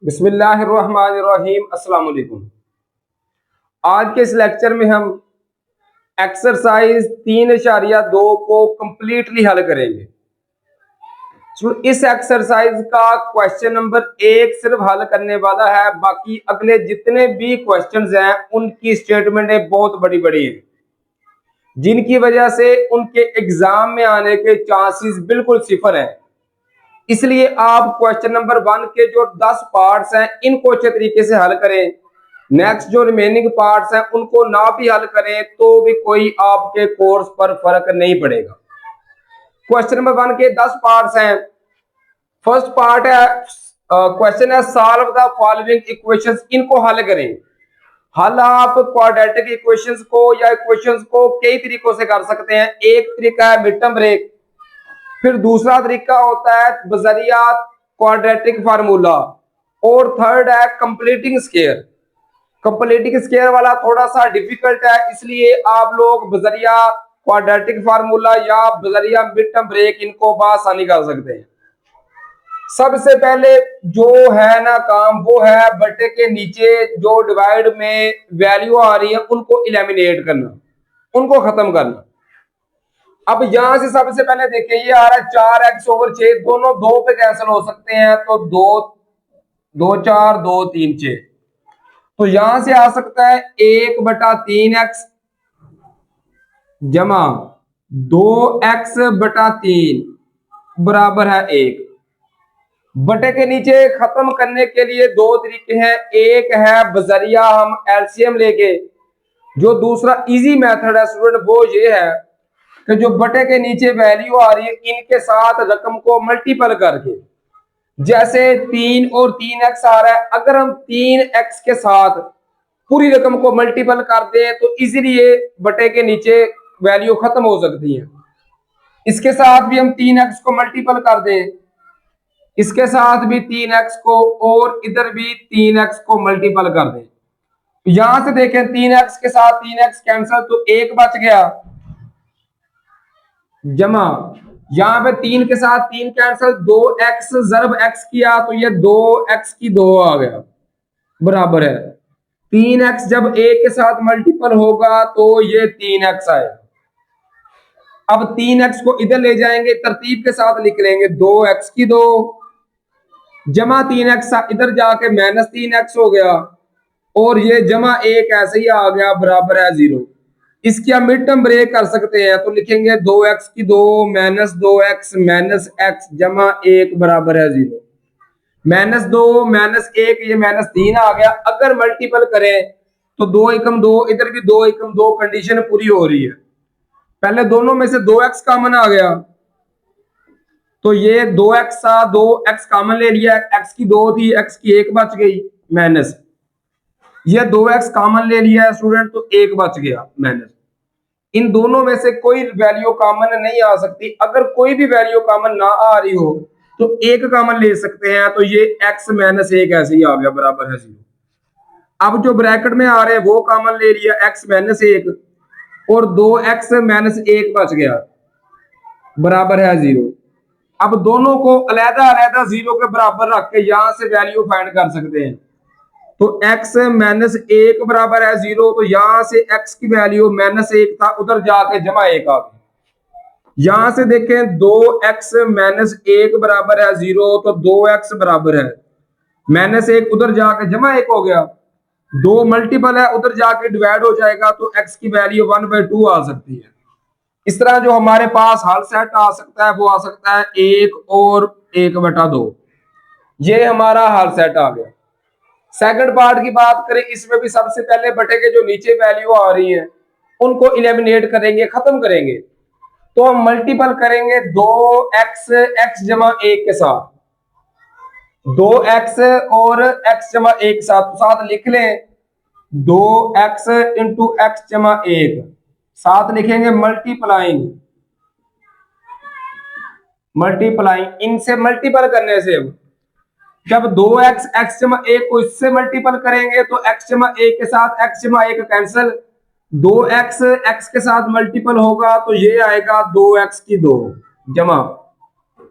बिस्मिल्लाहिर्रहमानिर्रहीम। अस्सलाम वालेकुम। आज के इस लेक्चर में हम एक्सरसाइज 3.2 को कंप्लीटली हल करेंगे। इस एक्सरसाइज का क्वेश्चन नंबर 1 सिर्फ हल करने वाला है, बाकी अगले जितने भी क्वेश्चंस हैं उनकी स्टेटमेंटें बहुत बड़ी बड़ी हैं, जिनकी वजह से उनके एग्जाम में आने के चांसेस बिल्कुल सिफर हैं। इसलिए आप क्वेश्चन नंबर 1 के जो 10 पार्ट्स हैं इनको अच्छे तरीके से हल करें। नेक्स्ट जो रिमेनिंग पार्ट्स हैं उनको ना भी हल करें तो भी कोई आपके कोर्स पर फर्क नहीं पड़ेगा। क्वेश्चन नंबर 1 के 10 पार्ट्स हैं। फर्स्ट पार्ट है, क्वेश्चन है सॉल्व द फॉलोइंग इक्वेशंस। इनको हल करें। हल आप क्वाड्रेटिक इक्वेशंस को या इक्वेशंस को कई तरीकों से कर सकते हैं। एक तरीका है मिड टर्म ब्रेक, फिर दूसरा तरीका होता है बजरिया क्वाड्रेटिक फार्मूला, और थर्ड है कंप्लीटिंग स्क्वायर। कंप्लीटिंग स्क्वायर वाला थोड़ा सा डिफिकल्ट है, इसलिए आप लोग बजरिया क्वाड्रेटिक फार्मूला या बजरिया मिड टर्म ब्रेक इनको आसानी कर सकते हैं। सबसे पहले जो है ना काम, वो है बटे के नीचे जो डिवाइड में वैल्यू आ रही है उनको एलिमिनेट करना, उनको खत्म करना। अब यहां से सबसे पहले देखिए, ये आ रहा है 4x/6, दोनों 2 पे कैंसिल हो सकते हैं, तो 2 2 4 2 3 6। तो यहां से आ सकता है 1/3x जमा 2x/3 बराबर है 1। बटे के नीचे खत्म करने के लिए दो तरीके हैं। एक है बजरिया हम एलसीएम लेके, जो दूसरा इजी मेथड है स्टूडेंट वो ये है कि जो बटे के नीचे वैल्यू आ रही है इनके साथ रकम को मल्टीपल करके, जैसे 3 और 3x आ रहा है, अगर हम 3x के साथ पूरी रकम को मल्टीपल कर दें तो इजीली ये बटे के नीचे वैल्यू खत्म हो सकती है। इसके साथ भी हम 3x को मल्टीपल कर दें, इसके साथ भी 3x को, और इधर भी 3x को मल्टीपल कर दें। यहां से देखें 3x के साथ 3x कैंसिल, तो 1 बच गया, जमा यहां पे 3 के साथ 3 कैंसिल, 2x ज़रब x किया तो ये 2x की 2 आ गया, बराबर है 3x जब 1 के साथ मल्टीपल होगा तो ये 3x आएगा। अब 3x को इधर ले जाएंगे, तरतीब के साथ लिख लेंगे, 2x की 2 जमा 3x इधर जाके -3x हो गया, और ये जमा 1 ऐसे ही आ गया, बराबर है 0। इसकी हम मिड टर्म ब्रेक कर सकते हैं, तो लिखेंगे 2x की 2 -2x -x जमा 1 बराबर है 0। -2 -1 ये -3 आ गया। अगर मल्टीपल करें तो 2 एकम 2, इधर भी 2 एकम 2, कंडीशन पूरी हो रही है। पहले दोनों में से 2x कॉमन आ गया, तो ये 2x था, 2x कॉमन ले लिया, x की 2 थी, x की 1 बच गई, माइनस ये 2x कॉमन ले लिया है स्टूडेंट, तो 1 बच गया माइनस। इन दोनों में से कोई वैल्यू कॉमन नहीं आ सकती। अगर कोई भी वैल्यू कॉमन ना आ रही हो तो 1 कॉमन ले सकते हैं, तो ये x -1 ऐसे ही आ गया, बराबर है 0। अब जो ब्रैकेट में आ रहे हैं वो कॉमन ले लिया, x -1 और 2x -1 बच गया, बराबर है 0। अब दोनों को अलग अलग 0 के बराबर रख के यहां से वैल्यू फाइंड कर सकते हैं। तो x -1 बराबर है 0, तो यहां से x की वैल्यू -1 था, उधर जाके जमा 1 आ गई। यहां से देखें 2x -1 बराबर है 0, तो 2x बराबर है -1, उधर जाके जमा 1 हो गया। 2 मल्टीपल है, उधर जाके डिवाइड हो जाएगा, तो x की वैल्यू 1/2 आ सकती है। इस तरह जो हमारे पास हल सेट आ सकता है वो आ सकता है 1 और 1/2। ये हमारा हल सेट आ गया। सेकंड पार्ट की बात करें, इसमें भी सबसे पहले बटे के जो नीचे वैल्यू आ रही है उनको एलिमिनेट करेंगे, खत्म करेंगे। तो हम मल्टीपल करेंगे 2x x जमा 1 के साथ, 2x और x जमा 1 साथ लिख लें, 2x इंटू x जमा 1 साथ लिखेंगे, मल्टीप्लाइंग इनसे मल्टीपल करने से जब 2x x जमा 1 को इससे मल्टीपल करेंगे तो x जमा 1 के साथ x जमा 1 कैंसिल, 2x x के साथ मल्टीपल होगा तो ये आएगा 2x की 2 जमा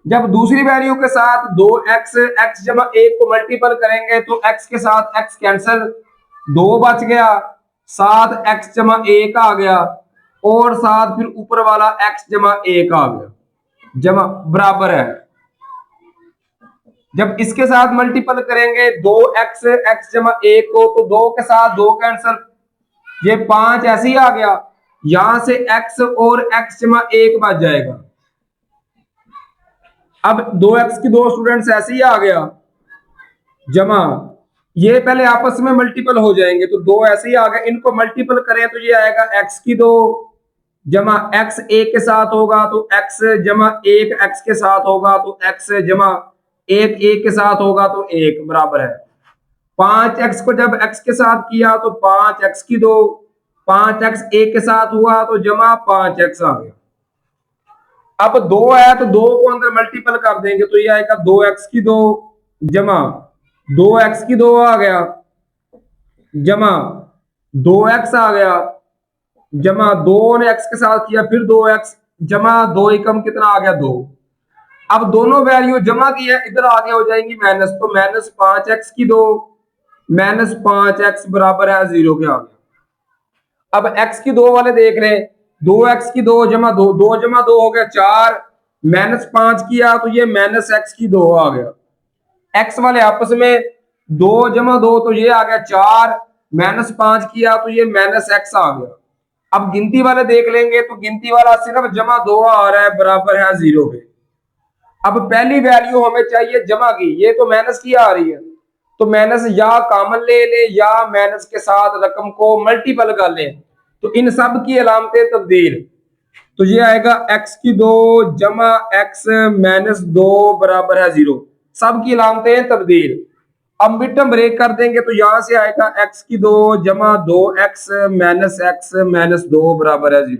जब दूसरी वैल्यू के साथ 2x x जमा 1 को मल्टीपल करेंगे तो x के साथ x कैंसिल, 2 बच गया, 7x जमा 1 आ गया और साथ फिर ऊपर वाला x जमा 1 आ गया, जमा बराबर है। जब इसके साथ मल्टीपल करेंगे 2x x जमा 1 को तो 2 के साथ 2 कैंसिल, ये 5 ऐसे ही आ गया, यहां से x और x जमा 1 बच जाएगा। अब 2x की 2 स्टूडेंट्स ऐसे ही आ गया, जमा ये पहले आपस में मल्टीपल हो जाएंगे तो 2 ऐसे ही आ गए, इनको मल्टीपल करें तो ये आएगा x की 2 जमा x 1 के साथ होगा तो x जमा 1 x के साथ होगा तो x जमा 1 1 के साथ होगा तो 1 बराबर है 5x को जब x के साथ किया तो 5x की 2, 5x 1 के साथ हुआ तो जमा 5x आ गया। अब 2 है तो 2 को अंदर मल्टीपल कर देंगे तो ये आएगा 2x की 2 जमा 2x की 2 आ गया, जमा 2x आ गया, जमा 2 ने x के साथ किया फिर 2x, जमा 2 एकम कितना आ गया 2। अब दोनों वैल्यू जमा की है, इधर आगे हो जाएंगी माइनस, तो माइनस 5x की 2 माइनस 5x बराबर है 0 के आ गया। अब x की 2 वाले देख रहे हैं, 2x की 2 जमा 2, 2 जमा 2 हो गया 4, माइनस 5 किया तो ये माइनस x की 2 आ गया। x वाले आपस में 2 जमा 2 तो ये आ गया 4, माइनस 5 किया तो ये माइनस x आ गया। अब गिनती वाले देख लेंगे तो गिनती वाला सिर्फ जमा 2 आ रहा है, बराबर है 0 के। अब पहली वैल्यू हमें चाहिए जमा की, ये तो माइनस की आ रही है तो माइनस या कॉमन ले ले या माइनस के साथ रकम को मल्टीपल कर ले, तो इन सब की अलामतें तब्दील, तो ये आएगा x की 2 जमा x माइनस 2 बराबर है 0, सब की अलामतें तब्दील। अब मिड टर्म ब्रेक कर देंगे तो यहां से आएगा x की 2 जमा 2x माइनस x माइनस 2 बराबर है 0,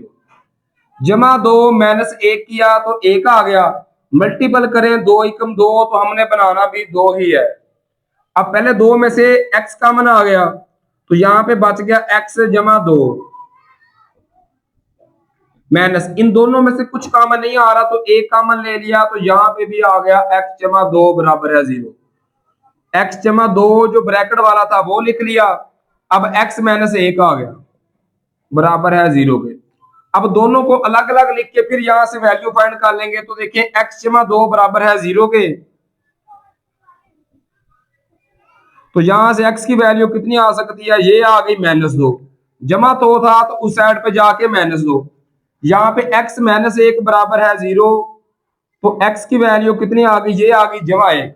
जमा 2 माइनस 1 किया तो 1 आ गया, मल्टीपल करें 2 एकम 2 तो हमने बनाना भी 2 ही है। अब पहले 2 में से x कॉमन आ गया तो यहां पे बच गया x जमा 2 माइनस, इन दोनों में से कुछ कॉमन नहीं आ रहा तो एक कॉमन ले लिया तो यहां पे भी आ गया x जमा 2 बराबर है 0, x जमा 2 जो ब्रैकेट वाला था वो लिख लिया, अब x माइनस 1 आ गया बराबर है 0 के। अब दोनों को अलग अलग लिख के फिर यहां से वैल्यू फाइंड कर लेंगे तो देखिए x जमा 2 बराबर है 0 के, तो यहां से x की वैल्यू कितनी आ सकती है, ये आ गई माइनस 2, जमा तो था तो उस साइड पे जाके माइनस 2, यहाँ पे x माइनस 1 बराबर है 0, तो x की वैल्यू कितनी आ गई, ये आ गई जमा 1,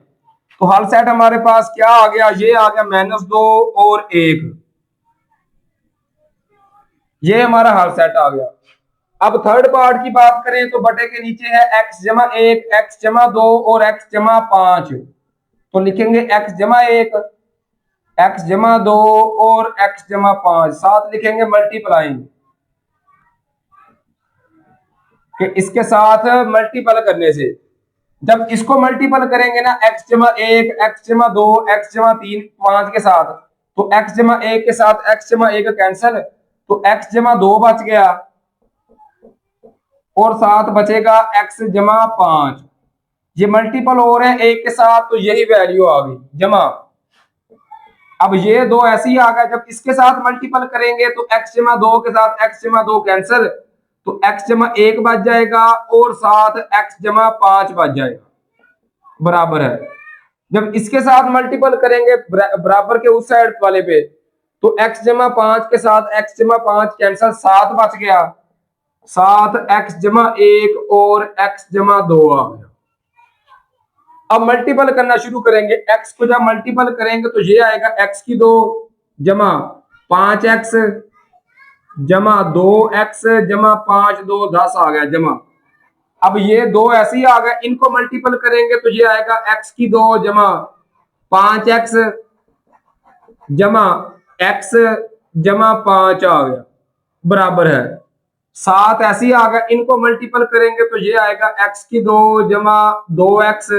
तो हल सेट हमारे पास क्या आ गया, ये आ गया माइनस 2 और 1, ये हमारा हल सेट आ गया। अब थर्ड पार्ट की बात करें तो बटे के नीचे है x जमा 1, x जमा 2 और x जमा 5, तो लिखेंगे x जमा 1, x जमा 2 और x जमा 5, साथ लिखेंगे मल्टीप्लाइंग कि इसके साथ मल्टीपल करने से, जब इसको मल्टीपल करेंगे ना x जमा 1, x जमा 2, x जमा 3, 5 के साथ, तो x जमा 1 के साथ x जमा 1 कैंसिल, तो x जमा 2 बच गया और साथ बचेगा x जमा 5, ये मल्टीपल हो रहे हैं एक के साथ तो यही वैल्यू आ गई जमा। अब ये दो ऐसे ही आ गया, जब इसके साथ मल्टीपल करेंगे तो x जमा 2 के साथ x जमा 2 कैंसिल, तो x जमा 1 बच जाएगा और साथ x जमा 5 बच जाएगा बराबर है। जब इसके साथ मल्टीपल करेंगे बराबर के उस साइड वाले पे तो x जमा 5 के साथ x जमा 5 कैंसिल, 7 बच गया, 7 x जमा 1 और x जमा 2 आ गया। अब मल्टीपल करना शुरू करेंगे, x को जब मल्टीपल करेंगे तो ये आएगा x की 2 जमा 5x जमा 2x जमा 5 2 10 आ गया जमा। अब ये दो ऐसे ही आ गए, इनको मल्टीपल करेंगे तो ये आएगा x की 2 जमा 5x जमा x जमा 5 आ गया बराबर है 7, ऐसे ही आ गया, इनको मल्टीपल करेंगे तो ये आएगा x की 2 जमा 2x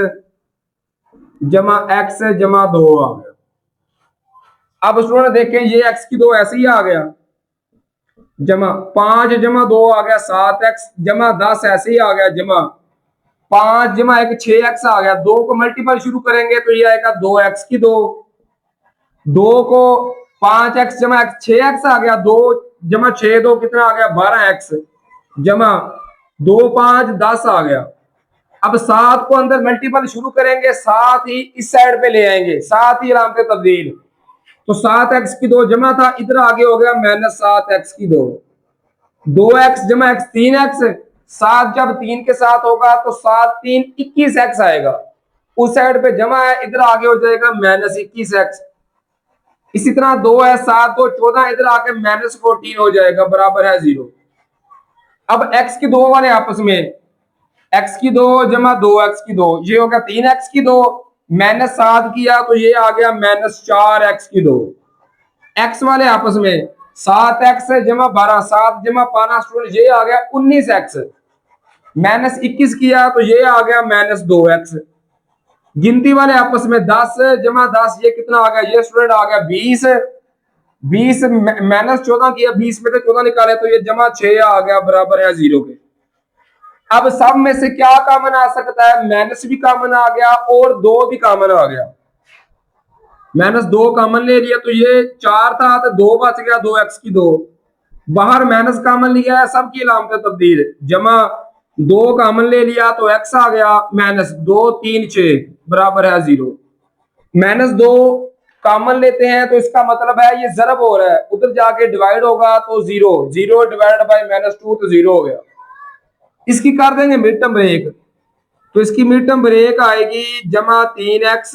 जमा x जमा 2 आ गया। अब स्टूडेंट देखें ये x की 2 ऐसे ही आ गया जमा 5 जमा 2 आ गया 7x जमा 10 ऐसे ही आ गया जमा 5 जमा 1 6x आ गया। 2 को मल्टीपल शुरू करेंगे तो ये आएगा 2x की 2। 2 को 5x जमा x 6x आ गया। 2 जमा 6 2 कितना आ गया 12x जमा 2 5 10 आ गया। अब 7 को अंदर मल्टीपल शुरू करेंगे, साथ ही इस साइड पे ले आएंगे, साथ ही अलामत तब्दील। तो 7x की 2 जमा था, इधर आगे हो गया -7x की 2। 2x जमा x 3x। 7 जब 3 के साथ होगा तो 7 3 21x आएगा। उस साइड पे जमा है, इधर आगे हो जाएगा -21x। इसी तरह 2 है, 7 2 14, इधर आके -14 हो जाएगा, बराबर है 0। अब x की 2 वाले आपस में, x की 2 जमा 2x की 2, ये हो गया 3x की 2। -7 किया तो ये आ गया -4x की 2। x वाले आपस में 7x जमा 12, 7 जमा 12 स्टूडेंट ये आ गया 19x। -21 किया तो ये आ गया -2x। गिनती वाले आपस में 10 जमा 10, ये कितना आ गया, ये स्टूडेंट आ गया 20। 20 -14 किया, 20 में से 14 निकाले तो ये जमा 6 आ गया, बराबर है 0 के। अब सब में से क्या कॉमन आ सकता है, माइनस भी कॉमन आ गया और 2 भी कॉमन आ गया। -2 कॉमन ले लिया तो ये 4 था तो 2 बच गया, 2x की 2। बाहर माइनस कॉमन लिया है, सबकी अलामत तब्दील, जमा 2 कॉमन ले लिया तो x आ गया -2 3 6 बराबर है 0। -2 कॉमन लेते हैं तो इसका मतलब है ये जरब हो रहा है, उधर जाके डिवाइड होगा तो 0, 0 डिवाइड बाय -2 तो 0 हो गया। इसकी कर देंगे मिड टर्म ब्रेक, तो इसकी मिड टर्म ब्रेक आएगी जमा 3x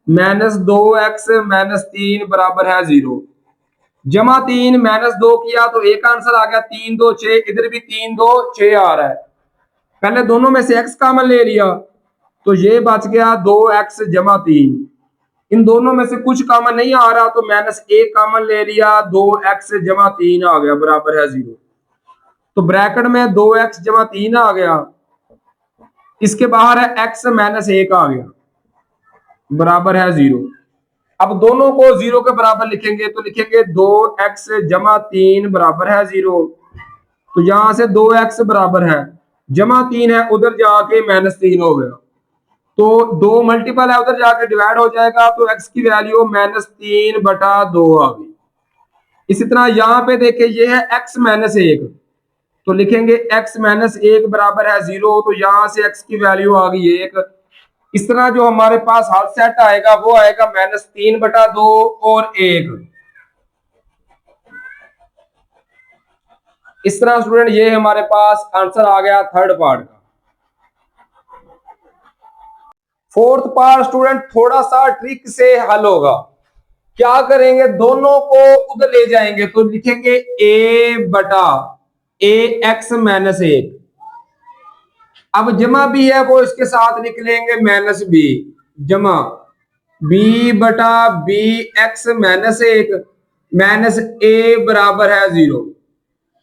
-2x -3 बराबर है 0। जमा 3 -2 किया तो एक आंसर आ गया 3 2 6, इधर भी 3 2 6 आ रहा है। पहले दोनों में से x कॉमन ले लिया तो ये बच गया 2x जमा 3। इन दोनों में से कुछ कॉमन नहीं आ रहा तो -1 कॉमन ले लिया, 2x जमा 3 आ गया, बराबर है 0। तो ब्रैकेट में 2x जमा 3 आ गया, इसके बाहर है x -1 आ गया, बराबर है 0। अब दोनों को 0 के बराबर लिखेंगे तो लिखेंगे 2x जमा 3 बराबर है 0। तो यहां से 2x बराबर है, जमा 3 है, उधर जाके -3 हो गया तो 2 मल्टीपल है, उधर जाके डिवाइड हो जाएगा तो x की वैल्यू -3/2 आ गई। इसी तरह यहाँ पे देखिए ये है x -1, तो लिखेंगे x -1 बराबर है 0, तो यहां से x की वैल्यू आ गई 1। इस तरह जो हमारे पास हल सेट आएगा वो आएगा -3/2 और 1। इस तरह स्टूडेंट ये हमारे पास आंसर आ गया थर्ड पार्ट का। फोर्थ पार्ट स्टूडेंट थोड़ा सा ट्रिक से हल होगा। क्या करेंगे, दोनों को उधर ले जाएंगे तो लिखेंगे a/ax-1। अब जमा भी है वो इसके साथ लिख लेंगे -b, जमा b/bx-1 -a बराबर है 0।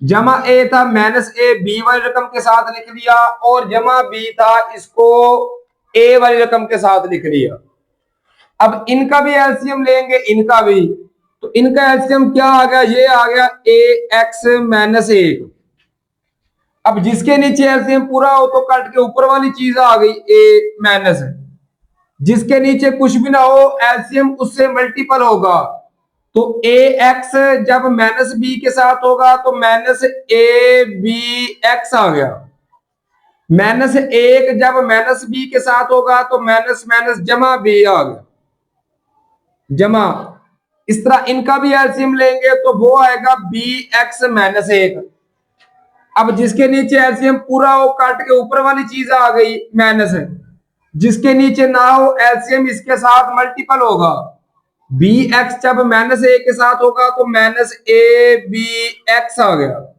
जमा a था -a b वाली रकम के साथ लिख लिया, और जमा b था इसको a वाली रकम के साथ लिख लिया। अब इनका भी एलसीएम लेंगे, इनका भी, तो इनका एलसीएम क्या आ गया, ये आ गया ax-1। अब जिसके नीचे एलसीएम पूरा हो तो कट के ऊपर वाली चीज आ गई a-, जिसके नीचे कुछ भी ना हो एलसीएम उससे मल्टीपल होगा, तो ax जब -b के साथ होगा तो -abx आ गया। -1 जब -b के साथ होगा तो जमा b आ गया, जमा। इस तरह इनका भी एलसीएम लेंगे तो वो आएगा bx-1। अब जिसके नीचे एलसीएम पूरा हो काट के ऊपर वाली चीज आ गई माइनस, जिसके नीचे ना हो एलसीएम इसके साथ मल्टीपल होगा। bx जब -a के साथ होगा तो -abx आ गया।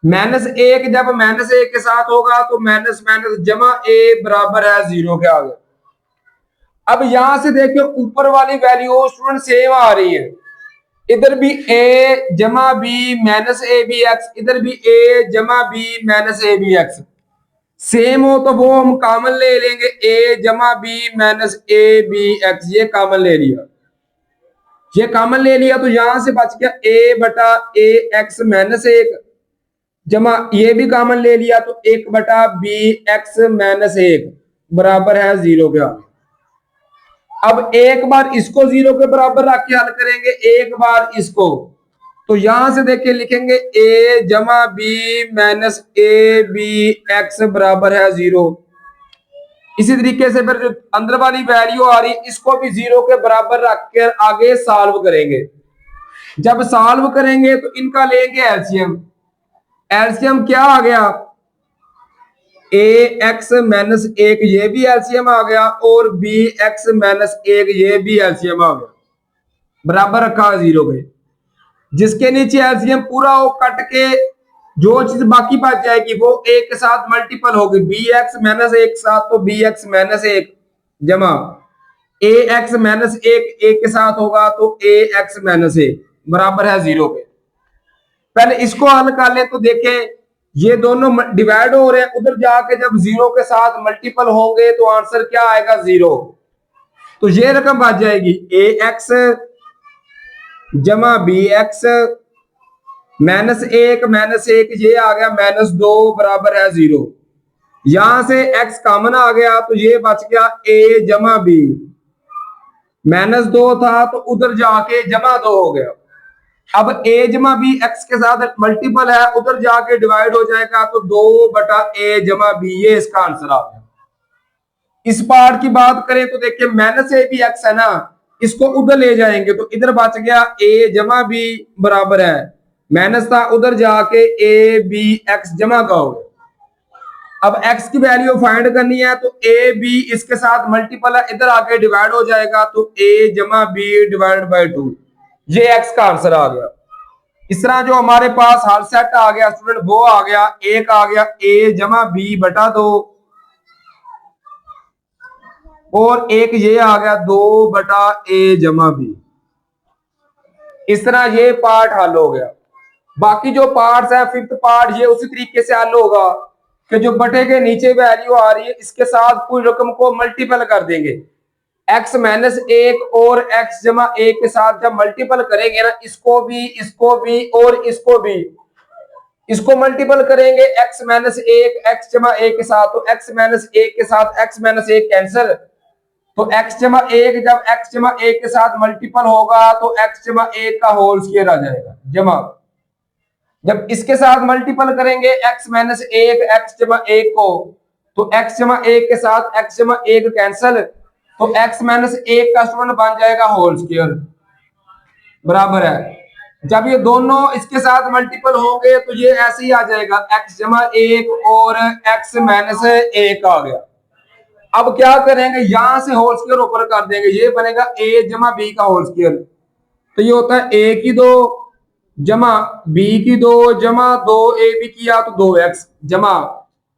-1 जब -a के साथ होगा तो जमा a बराबर है 0 के आ गया। अब यहां से देखिए ऊपर वाली वैल्यू स्टूडेंट सेम आ रही है, इधर भी a जमा b -abx, इधर भी a जमा b -abx सेम हो तो वो हम कॉमन ले लेंगे, a जमा b -abx, ये कॉमन ले लिया, ये कॉमन ले लिया तो यहां से बच गया a/ax-1। जमा ये भी कॉमन ले लिया तो 1/b(x-1) बराबर है 0 के। अब एक बार इसको 0 के बराबर रख के हल करेंगे, एक बार इसको, तो यहां से देखिए लिखेंगे a जमा B minus A B X बराबर है 0। इसी तरीके से फिर जो अंदर वाली वैल्यू आ रही है इसको भी 0 के बराबर रख कर आगे सॉल्व करेंगे। जब सॉल्व करेंगे तो इनका लेंगे एलसीएम। एलसीएम क्या आ गया, (a(x-1) ये भी एलसीएम आ गया और (b(x-1) ये भी एलसीएम आ गया, बराबर रखा 0 पे। जिसके नीचे एलसीएम पूरा हो कट के जो चीज बाकी बच जाएगी वो a के साथ मल्टीपल होगी, (b(x-1) के साथ तो (b(x-1) जमा (a(x-1) a के साथ होगा तो (a(x-1) बराबर है 0 पे। पहले इसको हल कर ले तो देखें ये दोनों डिवाइड हो रहे हैं, उधर जाके जब 0 के साथ मल्टीपल होंगे तो आंसर क्या आएगा 0। तो ये रकम बच जाएगी ax जमा bx -1 ये आ गया -2 बराबर है 0। यहां से x कॉमन आ गया तो ये बच गया a जमा b, -2 था तो उधर जाके जमा 2 हो गया। अब a जमा बी एक्स के साथ मल्टीपल है, उधर जाके डिवाइड हो जाएगा तो 2/a जमा बी, ये इसका आंसर आ गया। इस पार्ट की बात करें तो देखिए -a भी x है ना, इसको उधर ले जाएंगे तो इधर बच गया a जमा बी बराबर है माइनस था, उधर जाके a b x जमा का हो गया। अब x की वैल्यू फाइंड करनी है तो a b इसके साथ मल्टीपल है, इधर आके डिवाइड हो जाएगा तो a जमा b डिवाइड बाई 2, ये x का आंसर आ गया। इस तरह जो हमारे पास हर सेट आ गया स्टूडेंट वो आ गया, एक आ गया a जमा बी बटा 2 और एक ये आ गया 2/a जमा बी। इस तरह ये पार्ट हल हो गया। बाकी जो पार्ट्स है फिफ्थ पार्ट ये उसी तरीके से हल होगा कि जो बटे के नीचे वैल्यू आ रही है इसके साथ पूरी रकम को मल्टीपल कर देंगे, (x-1) और x जमा 1 के साथ जब मल्टीपल करेंगे ना, इसको भी और इसको भी, इसको मल्टीपल करेंगे (x-1) x जमा 1 के साथ तो (x-1) के साथ (x-1) कैंसिल, तो x जमा 1 जब x जमा 1 के साथ मल्टीपल होगा तो x जमा 1 का होल स्क्वायर आ जाएगा जमा, जब इसके साथ मल्टीपल करेंगे (x-1) x जमा 1 को तो x जमा 1 के साथ x जमा 1 कैंसिल, तो (x-1) का स्टूडेंट बन जाएगा होल स्क्वायर बराबर है। जब ये दोनों इसके साथ मल्टीपल होंगे तो ये ऐसे ही आ जाएगा x जमा 1 और (x-1) आ गया। अब क्या करेंगे, यहां से होल स्क्वायर ऊपर कर देंगे, ये बनेगा a जमा b का होल स्क्वायर, तो ये होता है a की 2 जमा b की 2 जमा 2ab किया तो 2x जमा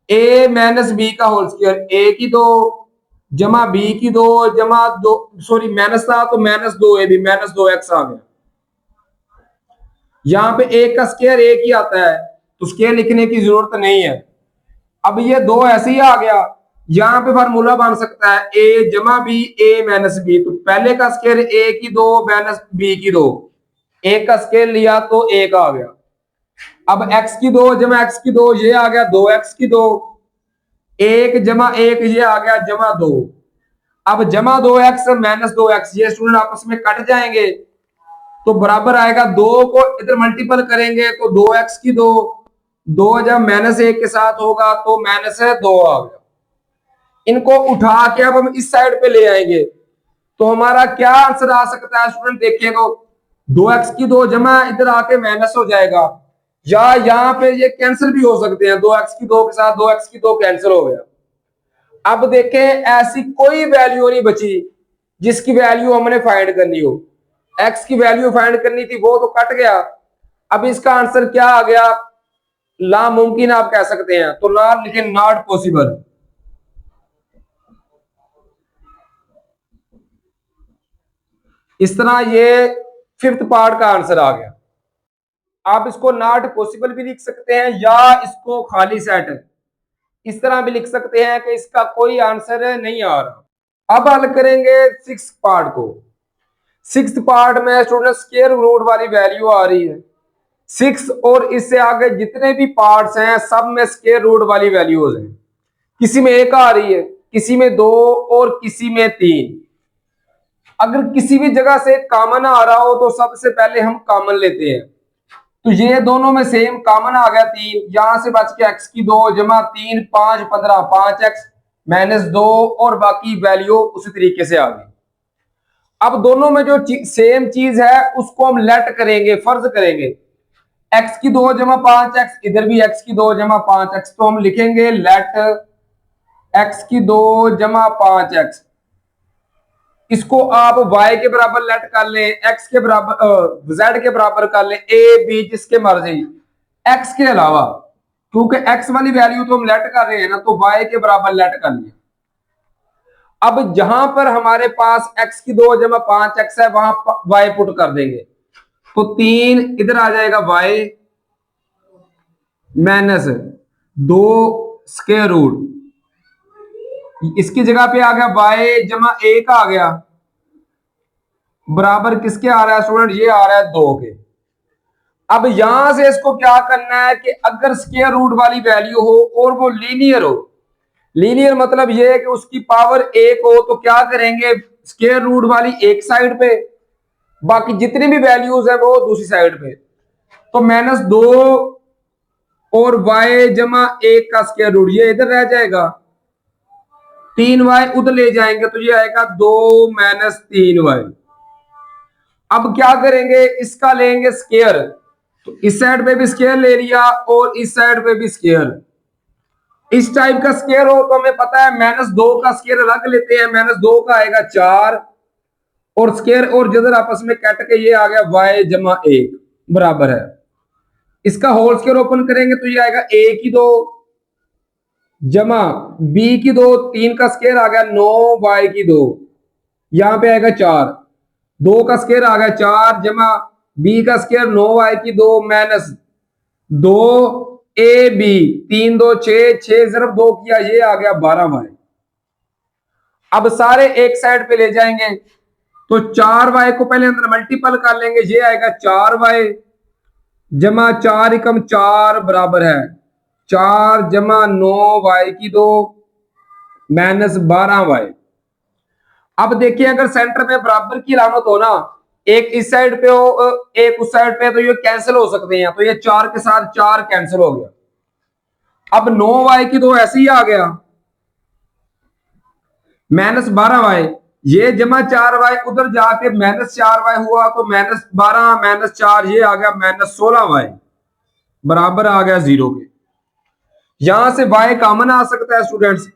a माइनस b का होल स्क्वायर, a की 2 जमा b की 2 जमा 2 सॉरी माइनस था तो -2ab -2x आ गया। यहाँ पे एक का स्क्वायर एक ही आता है तो स्क्वायर लिखने की जरूरत नहीं है। अब ये 2 ऐसे ही आ गया, यहाँ पे फार्मूला बन सकता है a जमा बी a माइनस बी, तो पहले का स्क्वायर a की 2 माइनस b की 2, एक का स्क्वायर लिया तो 1 आ गया। अब x की 2 जमा x की 2 ये आ गया 2x की 2, 1 जमा 1 ये आ गया जमा 2। अब जमा 2x माइनस 2x ये स्टूडेंट आपस में कट जाएंगे तो बराबर आएगा 2 को इधर मल्टीपल करेंगे तो 2x की 2, 2 जब -1 के साथ होगा तो -2 आ गया। इनको उठा के अब हम इस साइड पे ले आएंगे तो हमारा क्या आंसर आ सकता है स्टूडेंट, देखिएगा 2x की 2 जमा इधर आके माइनस हो जाएगा, या यहाँ पे ये कैंसिल भी हो सकते हैं, 2x की 2 के साथ 2x की 2 कैंसिल हो गया। अब देखें ऐसी कोई वैल्यू नहीं बची जिसकी वैल्यू हमने फाइंड करनी हो, x की वैल्यू फाइंड करनी थी वो तो कट गया। अब इसका आंसर क्या आ गया, नामुमकिन आप कह सकते हैं, तो ना लिखे नॉट पॉसिबल। इस तरह ये फिफ्थ पार्ट का आंसर आ गया। आप इसको नॉट पॉसिबल भी लिख सकते हैं या इसको खाली सेट इस तरह भी लिख सकते हैं कि इसका कोई आंसर नहीं आ रहा। अब हल करेंगे सिक्स पार्ट को। सिक्स पार्ट में स्टूडेंट स्क्वायर रूट वाली वैल्यू आ रही है, 6 और इससे आगे जितने भी पार्ट्स हैं सब में स्क्वायर रूट वाली वैल्यूज हैं। किसी में 1 आ रही है, किसी में 2 और किसी में 3। अगर किसी भी जगह से कॉमन आ रहा हो तो सबसे पहले हम कॉमन लेते हैं। तो ये दोनों में सेम कॉमन आ गया 3, यहां से बच के x की 2 जमा 3 5 15 5x माइनस 2 और बाकी वैल्यू उसी तरीके से आ गई। अब दोनों में जो सेम चीज है उसको हम लेट करेंगे, फर्ज करेंगे x की 2 जमा 5x, इधर भी x की 2 जमा 5x, तो हम लिखेंगे लेट x की 2 जमा 5x। इसको आप y के बराबर लेट कर लें, x के बराबर z के बराबर कर लें, a b जिसके मर्जी, x के अलावा, क्योंकि x वाली वैल्यू तो हम लेट कर रहे हैं ना, तो y के बराबर लेट कर लिया। अब जहां पर हमारे पास x की 2 जमा 5x है वहां y पुट कर देंगे, तो 3 इधर आ जाएगा y माइनस 2 स्क्वायर रूट, इसकी जगह पे आ गया y जमा 1 आ गया, बराबर किसके आ रहा है स्टूडेंट, ये आ रहा है 2 के। अब यहां से इसको क्या करना है कि अगर स्क्वायर रूट वाली वैल्यू हो और वो लीनियर हो, लीनियर मतलब ये है कि उसकी पावर 1 हो, तो क्या करेंगे स्क्वायर रूट वाली एक साइड पे, बाकी जितनी भी वैल्यूज है वो दूसरी साइड पे, तो -2 और y जमा 1 का स्क्वायर रूट ये इधर रह जाएगा, 3y उधर ले जाएंगे तो ये आएगा 2 माइनस 3y। अब क्या करेंगे, इसका लेंगे स्क्वायर, तो इस साइड पे भी स्क्वायर ले लिया और इस साइड पे भी स्क्वायर। इस टाइप का स्क्वायर हो तो हमें पता है -2 का स्क्वायर अलग लेते हैं, -2 का आएगा 4 और स्क्वायर और जिधर आपस में कट के ये आ गया y जमा 1 बराबर है, इसका होल स्क्वायर ओपन करेंगे तो ये आएगा a की 2 जमा b की 2, 3 का स्क्वायर आ गया 9y की 2, यहां पे आएगा 4, 2 का स्क्वायर आ गया 4 जमा b का स्क्वायर 9y की 2 माइनस 2 a b, 3 2 6, 6 ज़रब 2 किया ये आ गया 12y। अब सारे एक साइड पे ले जाएंगे तो 4y को पहले अंदर मल्टीपल कर लेंगे, ये आएगा 4y जमा 4 एकम 4 बराबर है 4 जमा 9y की 2 माइनस 12y। अब देखिए अगर सेंटर में बराबर की अलामत हो ना, एक इस साइड पे हो एक उस साइड पे, तो ये कैंसिल हो सकते हैं, तो ये 4 के साथ 4 कैंसिल हो गया। अब 9y की 2 ऐसे ही आ गया माइनस 12y, ये जमा 4y उधर जाके -4y हुआ तो -12 -4 ये आ गया -16y बराबर आ गया 0 के। यहां से y कॉमन आ सकता है स्टूडेंट्स,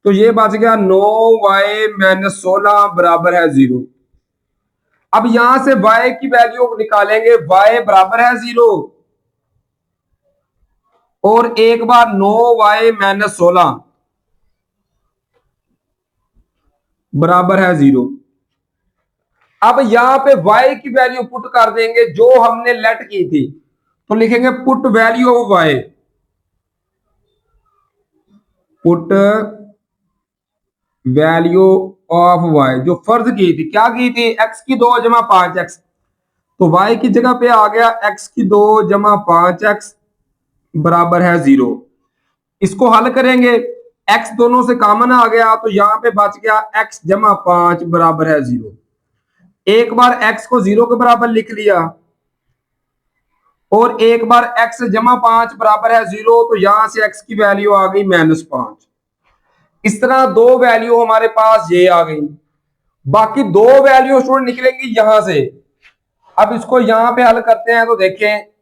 तो ये बच गया 9y - 16 बराबर है 0। अब यहां से y की वैल्यू निकालेंगे, y बराबर है 0 और एक बार 9y - 16 बराबर है 0। अब यहां पे y की वैल्यू पुट कर देंगे जो हमने लेट की थी, तो लिखेंगे put value of y, put value of y जो फर्ज की थी, क्या की थी x की 2 जमा 5x, तो y की जगह पे आ गया x की 2 जमा 5x बराबर है 0। इसको हल करेंगे, x दोनों से कॉमन आ गया तो यहां पे बच गया x जमा 5 बराबर है 0। एक बार x को 0 के बराबर लिख लिया और एक बार x जमा 5 बराबर है 0, तो यहां से x की वैल्यू आ गई -5। इस तरह दो वैल्यू हमारे पास ये आ गई, बाकी दो वैल्यू स्टूडेंट निकलेंगी यहां से। अब इसको यहां पे हल करते हैं तो देखें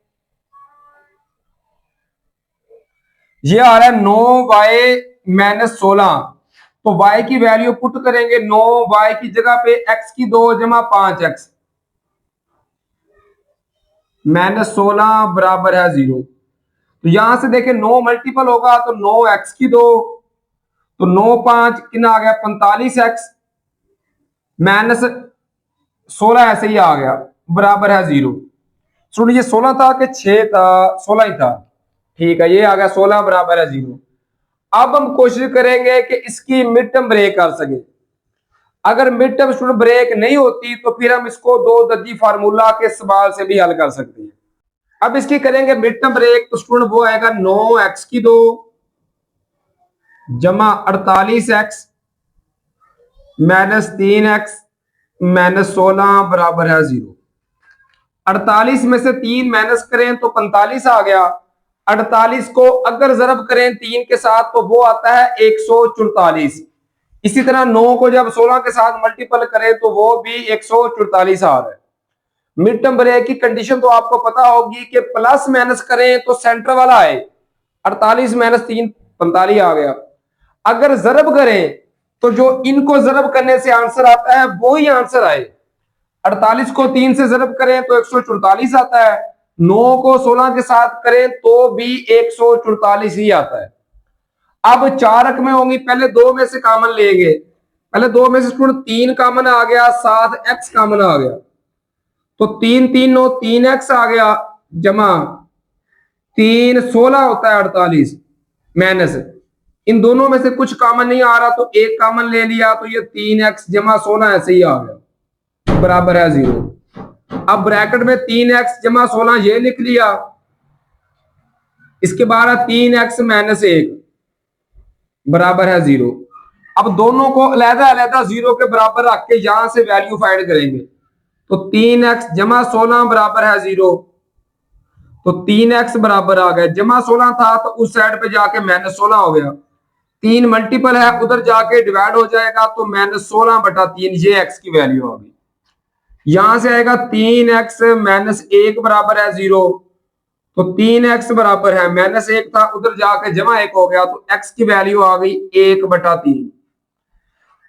ये आ रहा है 9y - 16, तो y की वैल्यू पुट करेंगे 9y की जगह पे x की 2 जमा 5x -16 बराबर है 0। तो यहां से देखें 9 मल्टीपल होगा तो 9x की 2, तो 9 5 कितना आ गया 45x माइनस 16 ऐसे ही आ गया बराबर है 0। सुनिए ये 16 था कि 6 था, 16 ही था, ठीक है ये आ गया 16 बराबर है 0। अब हम कोशिश करेंगे कि इसकी मिड टर्म ब्रेक कर सके। अगर मिड टर्म स्टूडेंट ब्रेक नहीं होती तो फिर हम इसको दो दर्जी फार्मूला के इस्तेमाल से भी हल कर सकते हैं। अब इसकी करेंगे मिड टर्म ब्रेक, तो स्टूडेंट वो आएगा 9x की 2 जमा 48x माइनस 3x माइनस 16 बराबर है 0। 48 में से 3 माइनस करें तो 45 आ गया। 48 को अगर जरब करें 3 के साथ तो वो आता है 144। इसी तरह 9 को जब 16 के साथ मल्टीपल करें तो वो भी 144 आ रहा है। मिड टर्म ब्रेक की कंडीशन तो आपको पता होगी कि प्लस माइनस करें तो सेंटर वाला आए। 48 माइनस 3 45 आ गया। अगर जरब करें तो जो इनको जरब करने से आंसर आता है वो ही आंसर आए। 48 को 3 से जरब करें तो 144 आता है, 9 को 16 के साथ करें तो भी 144 ही आता है। अब 4 अंक में होंगी, पहले 2 में से कॉमन लेंगे। पहले 2 में से स्टूडेंट 3 कॉमन आ गया, साथ x कॉमन आ गया, तो 3 3 9 3x आ गया जमा 3 16 होता है 48 माइनस इन दोनों में से कुछ कॉमन नहीं आ रहा तो एक कॉमन ले लिया, तो ये 3x जमा 16 ऐसे ही आ गया बराबर है 0। अब ब्रैकेट में 3x जमा 16 ये लिख लिया, इसके बाद 3x माइनस 1 बराबर है 0। अब दोनों को अलग अलग 0 के बराबर रख के यहां से वैल्यू फाइंड करेंगे, तो 3x जमा 16 बराबर है 0, तो 3x बराबर आ गया, जमा 16 था तो उस साइड पे जाके माइनस 16 हो गया, 3 मल्टीपल है उधर जाके डिवाइड हो जाएगा तो माइनस 16 बटा 3 ये x की वैल्यू आ गई। यहां से आएगा 3x माइनस 1 बराबर है 0, तो 3x बराबर है माइनस 1 था उधर जाके जमा 1 हो गया, तो x की वैल्यू आ गई 1 बटा 3।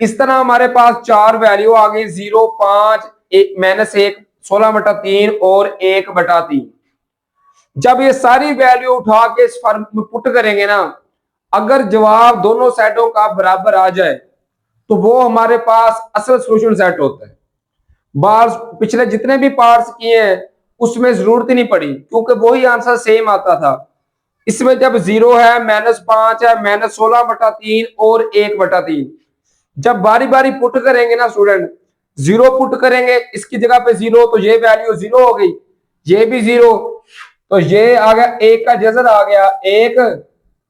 इस तरह हमारे पास 4 वैल्यू आ गई 0 5 माइनस 1 16 बटा 3 और 1 बटा 3। जब ये सारी वैल्यू उठा के इस फॉर्म में पुट करेंगे ना, अगर जवाब दोनों साइडों का बराबर आ जाए तो वो हमारे पास असल सॉल्यूशन सेट होता है। बार पिछले जितने भी पार्ट्स किए हैं उसमें जरूरत ही नहीं पड़ी क्योंकि वही आंसर सेम आता था। इसमें जब 0 है माइनस 5 है माइनस 16 बटा 3 और 1 बटा 3, जब बारी बारी पुट करेंगे ना स्टूडेंट, 0 पुट करेंगे इसकी जगह पे 0 तो ये वैल्यू 0 हो गई, ये भी 0, तो ये आ गया 1 का जजर आ गया 1,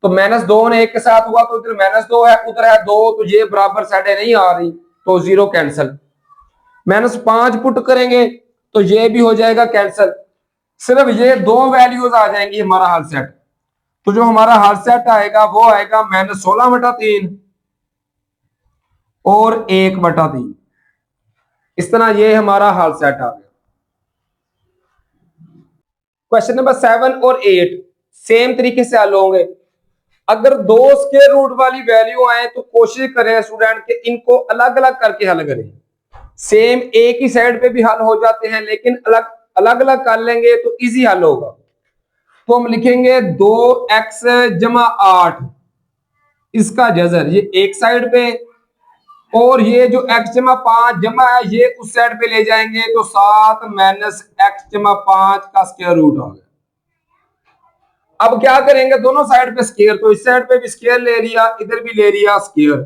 तो माइनस 2 ने 1 के साथ हुआ तो इधर माइनस 2 है उधर है 2, तो ये बराबर साइडें नहीं आ रही तो 0 कैंसिल। माइनस 5 पुट करेंगे तो ये भी हो जाएगा कैंसिल, सिर्फ ये 2 वैल्यूज आ जाएंगी हमारा हल सेट। तो जो हमारा हल सेट आएगा वो आएगा माइनस 16 बटा 3 और 1 बटा 3। इस तरह ये हमारा हल सेट आ गया। क्वेश्चन नंबर 7 और 8 सेम तरीके से हल होंगे। अगर दो स्क्वायर रूट वाली वैल्यू आए तो कोशिश करें स्टूडेंट कि इनको अलग अलग करके हल करें। सेम एक ही साइड पे भी हल हो जाते हैं लेकिन अलग अलग अलग कर लेंगे तो इजी हल होगा। तो हम लिखेंगे 2x जमा 8 इसका जजर ये एक साइड पे, और ये जो x जमा 5 जमा है ये उस साइड पे ले जाएंगे तो 7 माइनस x जमा 5 का स्क्वायर रूट आ गया। अब क्या करेंगे, दोनों साइड पे स्क्वायर, तो इस साइड पे भी स्क्वायर ले लिया इधर भी ले लिया स्क्वायर,